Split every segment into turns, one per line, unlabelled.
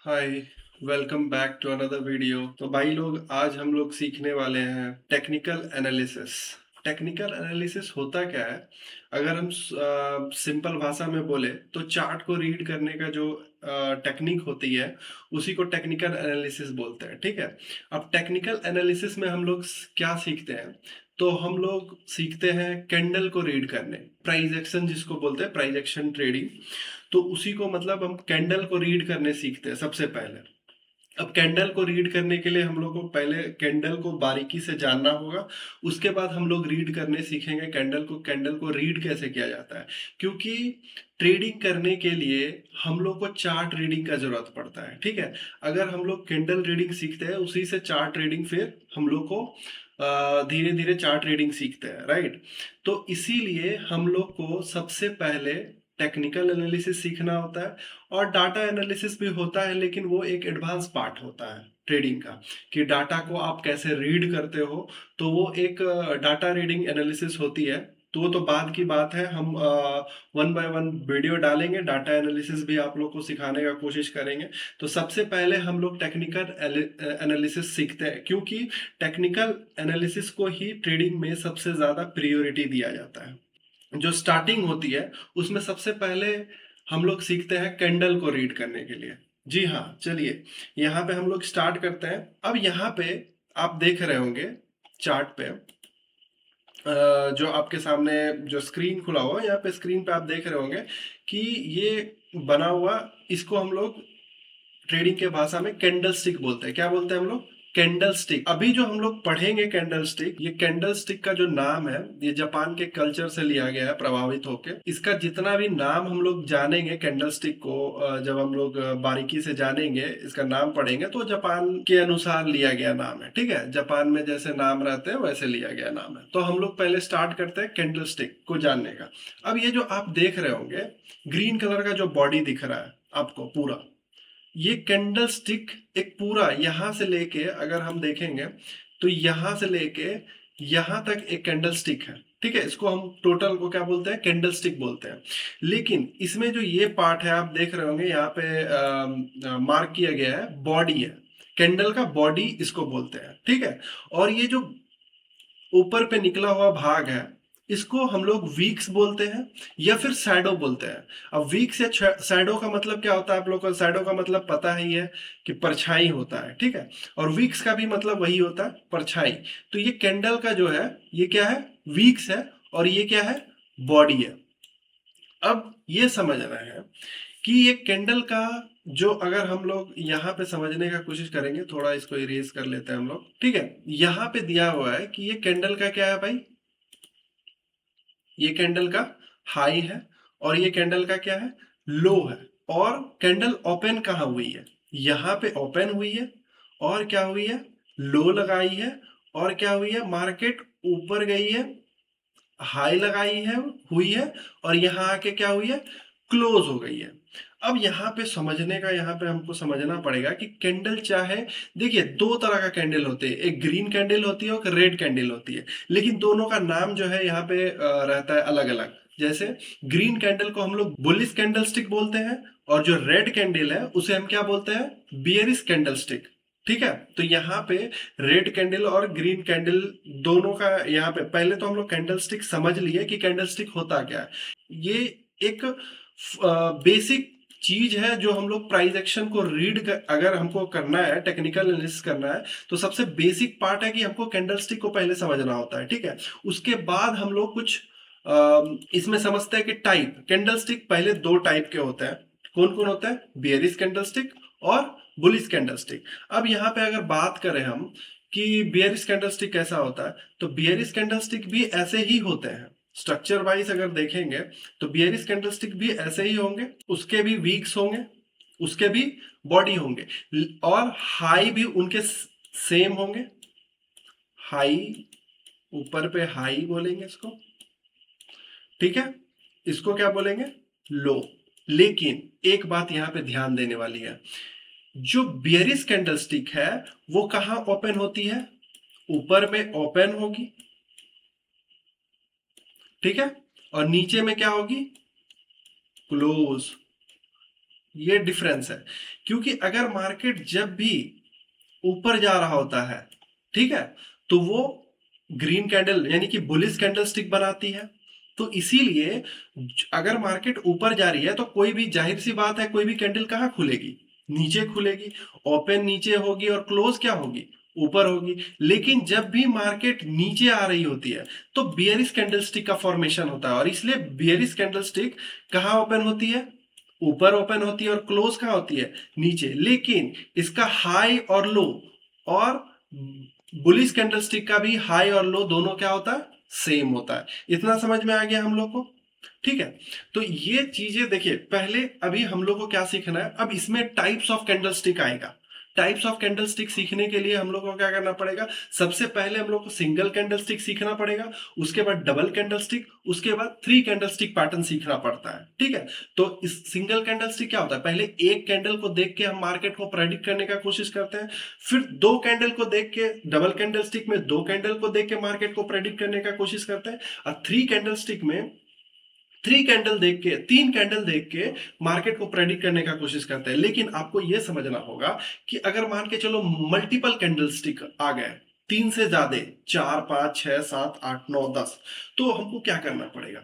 Hi, welcome back to another video. तो भाई लोग, आज हम लोग सीखने वाले हैं टेक्निकल एनालिसिस। टेक्निकल एनालिसिस होता क्या है? अगर हम सिंपल भाषा में बोले तो चार्ट को रीड करने का जो टेक्निक होती है उसी को टेक्निकल एनालिसिस बोलते हैं। ठीक है। अब टेक्निकल एनालिसिस में हम लोग क्या सीखते हैं? तो हम लोग सीखते हैं कैंडल को रीड करने, प्राइस एक्शन जिसको बोलते हैं, प्राइस एक्शन ट्रेडिंग। तो उसी को मतलब हम कैंडल को रीड करने सीखते हैं सबसे पहले। अब कैंडल को रीड करने के लिए हम लोग को पहले कैंडल को बारीकी से जानना होगा। उसके बाद हम लोग रीड करने सीखेंगे कैंडल को रीड कैसे किया जाता है। क्योंकि ट्रेडिंग करने के लिए हम लोग को चार्ट रीडिंग का जरूरत पड़ता है। ठीक है। अगर हम लोग कैंडल रीडिंग सीखते हैं उसी से चार्ट रीडिंग फिर हम लोग को धीरे धीरे चार्ट रीडिंग सीखते हैं, राइट। तो इसीलिए हम लोग को सबसे पहले टेक्निकल एनालिसिस सीखना होता है। और डाटा एनालिसिस भी होता है, लेकिन वो एक एडवांस पार्ट होता है ट्रेडिंग का, कि डाटा को आप कैसे रीड करते हो। तो वो एक डाटा रीडिंग एनालिसिस होती है। तो वो तो बाद की बात है। हम वन बाय वन वीडियो डालेंगे, डाटा एनालिसिस भी आप लोग को सिखाने का कोशिश करेंगे। तो सबसे पहले हम लोग टेक्निकल एनालिसिस सीखते हैं, क्योंकि टेक्निकल एनालिसिस को ही ट्रेडिंग में सबसे ज़्यादा प्रियोरिटी दिया जाता है। जो स्टार्टिंग होती है उसमें सबसे पहले हम लोग सीखते हैं कैंडल को रीड करने के लिए। जी हाँ, चलिए यहाँ पे हम लोग स्टार्ट करते हैं। अब यहाँ पे आप देख रहे होंगे चार्ट पे, जो आपके सामने जो स्क्रीन खुला हुआ है, यहाँ पे स्क्रीन पे आप देख रहे होंगे कि ये बना हुआ, इसको हम लोग ट्रेडिंग के भाषा में कैंडल स्टिक बोलते हैं। क्या बोलते हैं हम लोग? Candle stick. अभी जो हम लोग पढ़ेंगे कैंडल स्टिक, ये कैंडल स्टिक का जो नाम है ये जापान के कल्चर से लिया गया है, प्रभावित होके। इसका जितना भी नाम हम लोग जानेंगे कैंडल स्टिक को, जब हम लोग बारीकी से जानेंगे, इसका नाम पढ़ेंगे, तो जापान के अनुसार लिया गया नाम है। ठीक है। जापान में जैसे नाम रहते हैं वैसे लिया गया नाम है। तो हम लोग पहले स्टार्ट करते हैं कैंडल स्टिक को जानने का। अब ये जो आप देख रहे होंगे ग्रीन कलर का जो बॉडी दिख रहा है आपको पूरा, ये कैंडल स्टिक एक पूरा यहां से लेके, अगर हम देखेंगे तो यहां से लेके यहां तक एक कैंडल स्टिक है। ठीक है। इसको हम टोटल को क्या बोलते हैं? कैंडल स्टिक बोलते हैं। लेकिन इसमें जो ये पार्ट है आप देख रहे होंगे यहाँ पे मार्क किया गया है, बॉडी है। कैंडल का बॉडी इसको बोलते हैं। ठीक है। और ये जो ऊपर पे निकला हुआ भाग है इसको हम लोग वीक्स बोलते हैं या फिर शैडो बोलते हैं। अब वीक्स या शैडो का मतलब क्या होता है? आप लोग को शैडो का मतलब पता ही है कि परछाई होता है। ठीक है। और वीक्स का भी मतलब वही होता है, परछाई। तो ये कैंडल का जो है ये क्या है? वीक्स है। और ये क्या है? बॉडी है। अब ये समझ रहे हैं कि ये कैंडल का जो, अगर हम लोग यहाँ पे समझने का कोशिश करेंगे, थोड़ा इसको इरेज कर लेते हैं हम लोग। ठीक है। यहाँ पे दिया हुआ है कि ये कैंडल का क्या है भाई? ये कैंडल का हाई है और ये कैंडल का क्या है? लो है। और कैंडल ओपन कहाँ हुई है? यहाँ पे ओपन हुई है। और क्या हुई है? लो लगाई है। और क्या हुई है? मार्केट ऊपर गई है, हाई लगाई है, हुई है। और यहाँ आके क्या हुई है? क्लोज हो गई है। अब यहाँ पे समझने का, यहाँ पे हमको समझना पड़ेगा कि कैंडल चाहे, देखिए दो तरह का कैंडल होते हैं, एक ग्रीन कैंडल होती है और एक रेड कैंडल होती है। लेकिन दोनों का नाम जो है यहाँ पे रहता है अलग अलग। जैसे ग्रीन कैंडल को हम लोग बुलिश कैंडल स्टिक बोलते हैं, और जो रेड कैंडल है उसे हम क्या बोलते हैं? Bearish candle stick. ठीक है। तो यहाँ पे रेड कैंडल और ग्रीन कैंडल दोनों का, यहाँ पे पहले तो हम लोग कैंडल स्टिक समझ लिए कि कैंडल स्टिक होता क्या है। ये एक बेसिक चीज है जो हम लोग प्राइस एक्शन को रीड अगर हमको करना है, टेक्निकल एनालिसिस करना है, तो सबसे बेसिक पार्ट है कि हमको कैंडल स्टिक को पहले समझना होता है। ठीक है। उसके बाद हम लोग कुछ इसमें समझते हैं कि टाइप कैंडल स्टिक पहले दो टाइप के होते हैं। कौन कौन होता है? बियरिश कैंडल स्टिक और बुलिश कैंडल स्टिक। अब यहाँ पे अगर बात करें हम कि बियरिश कैंडल स्टिक कैसा होता है, तो बियरिश कैंडल स्टिक भी ऐसे ही होते हैं। स्ट्रक्चर वाइज अगर देखेंगे तो बियरिश कैंडल स्टिक भी ऐसे ही होंगे, उसके भी वीक्स होंगे, उसके भी बॉडी होंगे, और हाई भी उनके सेम होंगे। हाई, ऊपर पे हाई बोलेंगे इसको। ठीक है। इसको क्या बोलेंगे? लो। लेकिन एक बात यहां पे ध्यान देने वाली है, जो बियरिश कैंडलस्टिक है वो कहां ओपन होती है? ऊपर में ओपन होगी। ठीक है। और नीचे में क्या होगी? क्लोज। ये डिफरेंस है। क्योंकि अगर मार्केट जब भी ऊपर जा रहा होता है, ठीक है, तो वो ग्रीन कैंडल यानी कि बुलिश कैंडल स्टिक बनाती है। तो इसीलिए अगर मार्केट ऊपर जा रही है तो कोई भी, जाहिर सी बात है, कोई भी कैंडल कहाँ खुलेगी? नीचे खुलेगी। ओपन नीचे होगी और क्लोज क्या होगी? ऊपर होगी। लेकिन जब भी मार्केट नीचे आ रही होती है तो बियरिश कैंडलस्टिक का फॉर्मेशन होता है, और इसलिए बियरिश कैंडलस्टिक कहाँ ओपन होती है? ऊपर ओपन होती है। और क्लोज कहाँ होती है? नीचे। लेकिन इसका हाई और लो, और बुलिश कैंडलस्टिक का भी हाई और लो दोनों क्या होता है? सेम होता है। इतना समझ में आ गया हम लोग को? ठीक है। तो ये चीजें देखिए, पहले अभी हम लोग को क्या सीखना है, अब इसमें टाइप्स ऑफ कैंडलस्टिक आएगा। टाइप्स ऑफ कैंडलस्टिक सीखने के लिए हम लोग को क्या करना पड़ेगा? सबसे पहले हम लोग को सिंगल कैंडलस्टिक सीखना पड़ेगा, उसके बाद डबल कैंडलस्टिक, उसके बाद थ्री कैंडलस्टिक पैटर्न सीखना पड़ता है। ठीक है। तो इस सिंगल कैंडलस्टिक क्या होता है? पहले एक कैंडल को देख के हम मार्केट को प्रेडिक्ट करने का कोशिश करते हैं। फिर दो कैंडल को देख के, डबल कैंडलस्टिक में दो कैंडल को देख के मार्केट को प्रेडिक्ट करने का कोशिश करते हैं। और थ्री कैंडलस्टिक में थ्री कैंडल देख के, तीन कैंडल देख के मार्केट को प्रेडिक्ट करने का कोशिश करते हैं। लेकिन आपको यह समझना होगा कि अगर मान के चलो मल्टीपल कैंडल स्टिक आ गए, तीन से ज्यादा, चार, पांच, छह, सात, आठ, नौ, 10, तो हमको क्या करना पड़ेगा?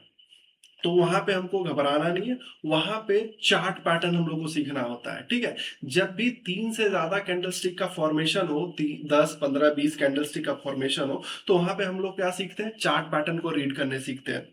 तो वहां पे हमको घबराना नहीं है। वहां पे चार्ट पैटर्न हम लोग को सीखना होता है। ठीक है। जब भी तीन से ज्यादा कैंडलस्टिक का फॉर्मेशन हो, 10, 15, 20 कैंडलस्टिक का फॉर्मेशन हो, तो वहां पे हम लोग क्या सीखते हैं? चार्ट पैटर्न को रीड करने सीखते हैं।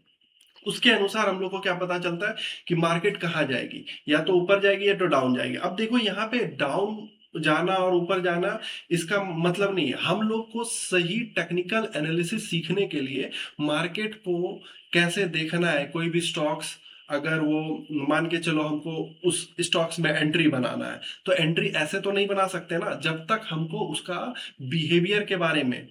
उसके अनुसार हम लोग को क्या पता चलता है कि मार्केट कहाँ जाएगी, या तो ऊपर जाएगी या तो डाउन जाएगी। अब देखो, यहाँ पे डाउन जाना और ऊपर जाना इसका मतलब नहीं है। हम लोग को सही टेक्निकल एनालिसिस सीखने के लिए मार्केट को कैसे देखना है, कोई भी स्टॉक्स, अगर वो, मान के चलो हमको उस स्टॉक्स में एंट्री बनाना है, तो एंट्री ऐसे तो नहीं बना सकते ना, जब तक हमको उसका बिहेवियर के बारे में,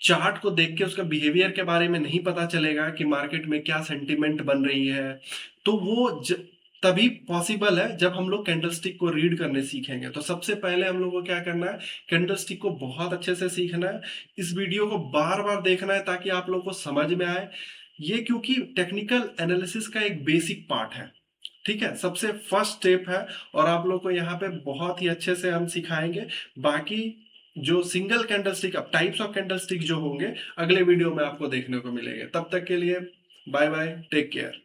चार्ट को देख के उसका बिहेवियर के बारे में नहीं पता चलेगा कि मार्केट में क्या सेंटिमेंट बन रही है। तो वो तभी पॉसिबल है जब हम लोग कैंडलस्टिक को रीड करने सीखेंगे। तो सबसे पहले हम लोग को क्या करना है? कैंडलस्टिक को बहुत अच्छे से सीखना है। इस वीडियो को बार बार देखना है ताकि आप लोग को समझ में आए। ये क्योंकि टेक्निकल एनालिसिस का एक बेसिक पार्ट है। ठीक है, सबसे फर्स्ट स्टेप है। और आप लोग को यहाँ पे बहुत ही अच्छे से हम सिखाएंगे। बाकी जो सिंगल कैंडलस्टिक, अब टाइप्स ऑफ कैंडलस्टिक जो होंगे, अगले वीडियो में आपको देखने को मिलेंगे। तब तक के लिए बाय बाय, टेक केयर।